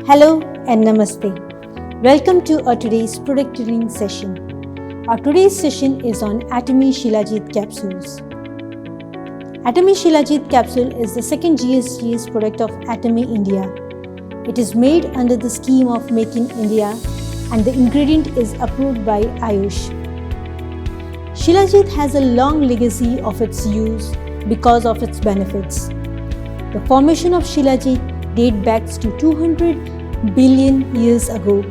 Hello and Namaste. Welcome to our today's product reading session. Our today's session is on Atomy Shilajit capsules. Atomy Shilajit capsule is the second GSGS product of Atomy India. It is made under the scheme of Make in India and the ingredient is approved by AYUSH. Shilajit has a long legacy of its use because of its benefits. The formation of Shilajit dates back to 200 billion years ago.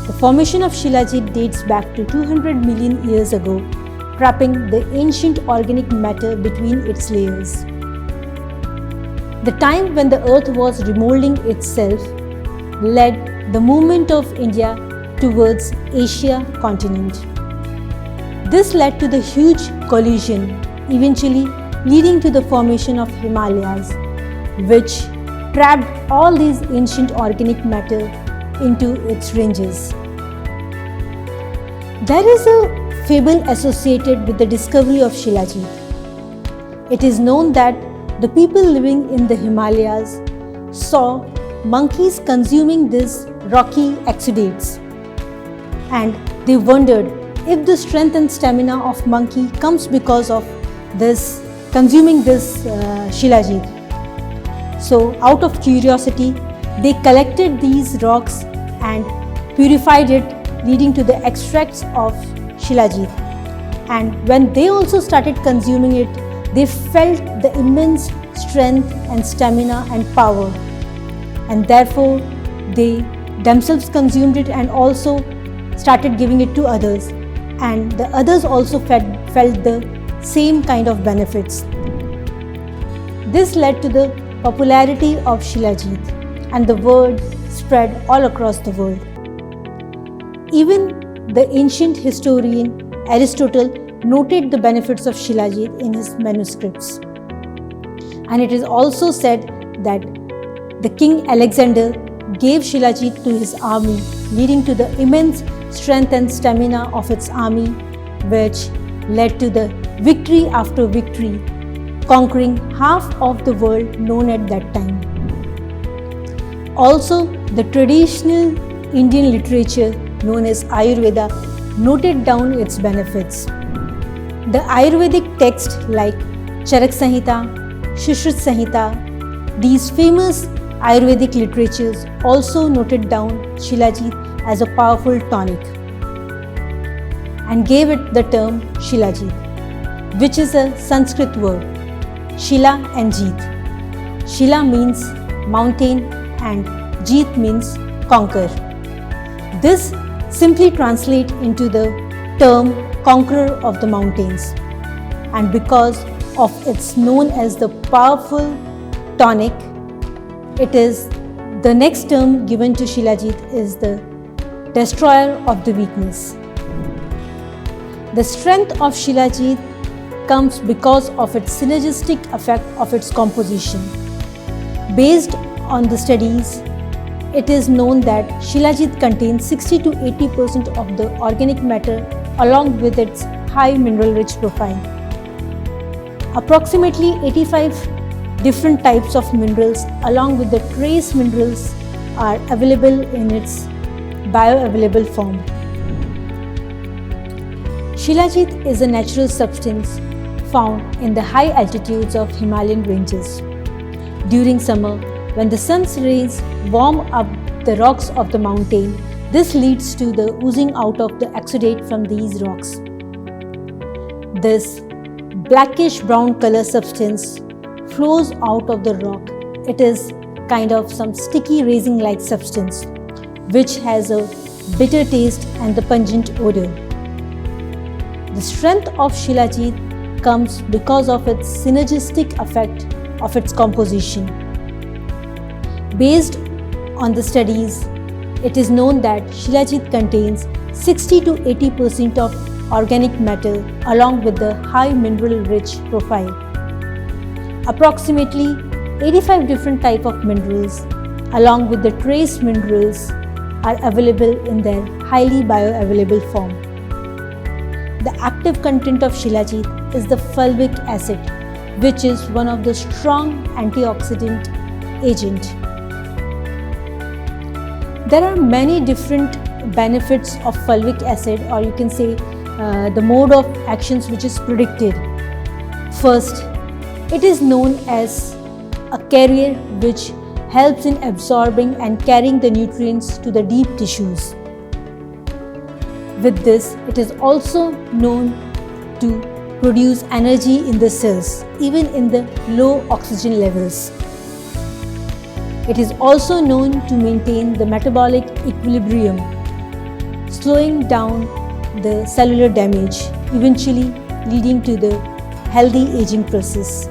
The formation of Shilajit dates back to 200 million years ago, trapping the ancient organic matter between its layers. The time when the earth was remolding itself led the movement of India towards Asia continent. This led to the huge collision, eventually leading to the formation of Himalayas, which trapped all these ancient organic matter into its ranges. There is a fable associated with the discovery of Shilajit. It is known that the people living in the Himalayas saw monkeys consuming these rocky exudates, and they wondered if the strength and stamina of monkey comes because of this consuming this Shilajit. So out of curiosity, they collected these rocks and purified it, leading to the extracts of Shilajit. And when they also started consuming it, they felt the immense strength and stamina and power, and therefore they themselves consumed it and also started giving it to others, and the others also felt the same kind of benefits. This led to the popularity of Shilajit, and the word spread all across the world. Even the ancient historian Aristotle noted the benefits of Shilajit in his manuscripts. And it is also said that the King Alexander gave Shilajit to his army, leading to the immense strength and stamina of its army, which led to the victory after victory, conquering half of the world known at that time. Also, the traditional Indian literature known as Ayurveda noted down its benefits. The Ayurvedic texts like Charak Samhita, Sushruta Samhita, these famous Ayurvedic literatures also noted down Shilajit as a powerful tonic and gave it the term Shilajit, which is a Sanskrit word, Shila and Jeet. Shila means mountain and Jeet means conquer. This simply translates into the term conqueror of the mountains, and because of its known as the powerful tonic, it is the next term given to Shilajit is the destroyer of the weakness. The strength of Shilajit comes because of its synergistic effect of its composition. Based on the studies, it is known that Shilajit contains 60 to 80% of the organic matter along with its high mineral-rich profile. Approximately 85 different types of minerals along with the trace minerals are available in its bioavailable form. Shilajit is a natural substance found in the high altitudes of Himalayan ranges. During summer, when the sun's rays warm up the rocks of the mountain, this leads to the oozing out of the exudate from these rocks. This blackish brown color substance flows out of the rock. It is kind of some sticky resin like substance which has a bitter taste and the pungent odor. The strength of Shilajit comes because of its synergistic effect of its composition. Based on the studies, it is known that Shilajit contains 60 to 80% of organic matter along with the high mineral-rich profile. Approximately 85 different types of minerals along with the trace minerals are available in their highly bioavailable form. The active content of Shilajit is the fulvic acid, which is one of the strong antioxidant agent. There are many different benefits of fulvic acid, or you can say the mode of actions which is predicted. First, it is known as a carrier which helps in absorbing and carrying the nutrients to the deep tissues. With this, it is also known to produce energy in the cells, even in the low oxygen levels. It is also known to maintain the metabolic equilibrium, slowing down the cellular damage, eventually leading to the healthy aging process.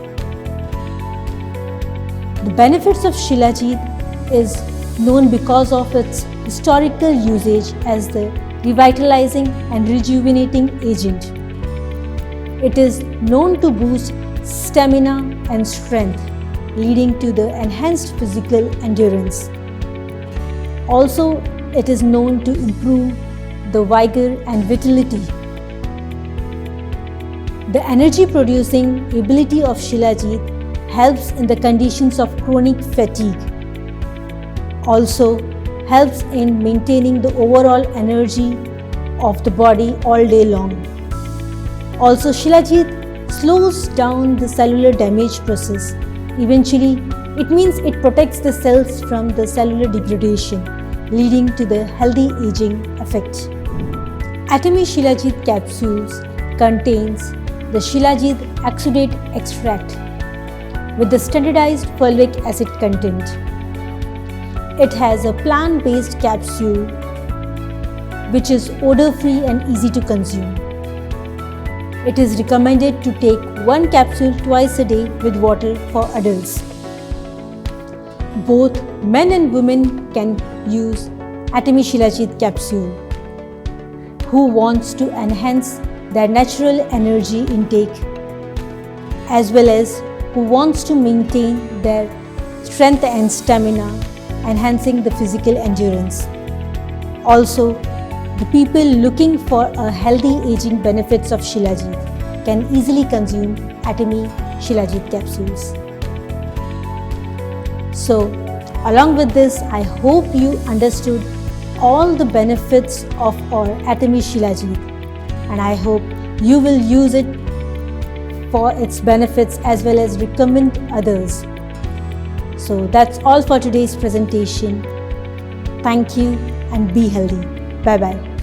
The benefits of Shilajit is known because of its historical usage as the revitalizing and rejuvenating agent. It is known to boost stamina and strength, leading to the enhanced physical endurance. Also, it is known to improve the vigor and vitality. The energy producing ability of Shilajit helps in the conditions of chronic fatigue. Also helps in maintaining the overall energy of the body all day long. Also, Shilajit slows down the cellular damage process. Eventually, it means it protects the cells from the cellular degradation, leading to the healthy aging effect. Atomy Shilajit capsules contains the Shilajit exudate extract with the standardized fulvic acid content. It has a plant-based capsule which is odor-free and easy to consume. It is recommended to take one capsule twice a day with water for adults. Both men and women can use Atomy Shilajit capsule who wants to enhance their natural energy intake as well as who wants to maintain their strength and stamina, enhancing the physical endurance. Also, the people looking for a healthy aging benefits of Shilajit can easily consume Atomy Shilajit capsules. So, along with this, I hope you understood all the benefits of our Atomy Shilajit, and I hope you will use it for its benefits as well as recommend others. So that's all for today's presentation. Thank you and be healthy. Bye bye.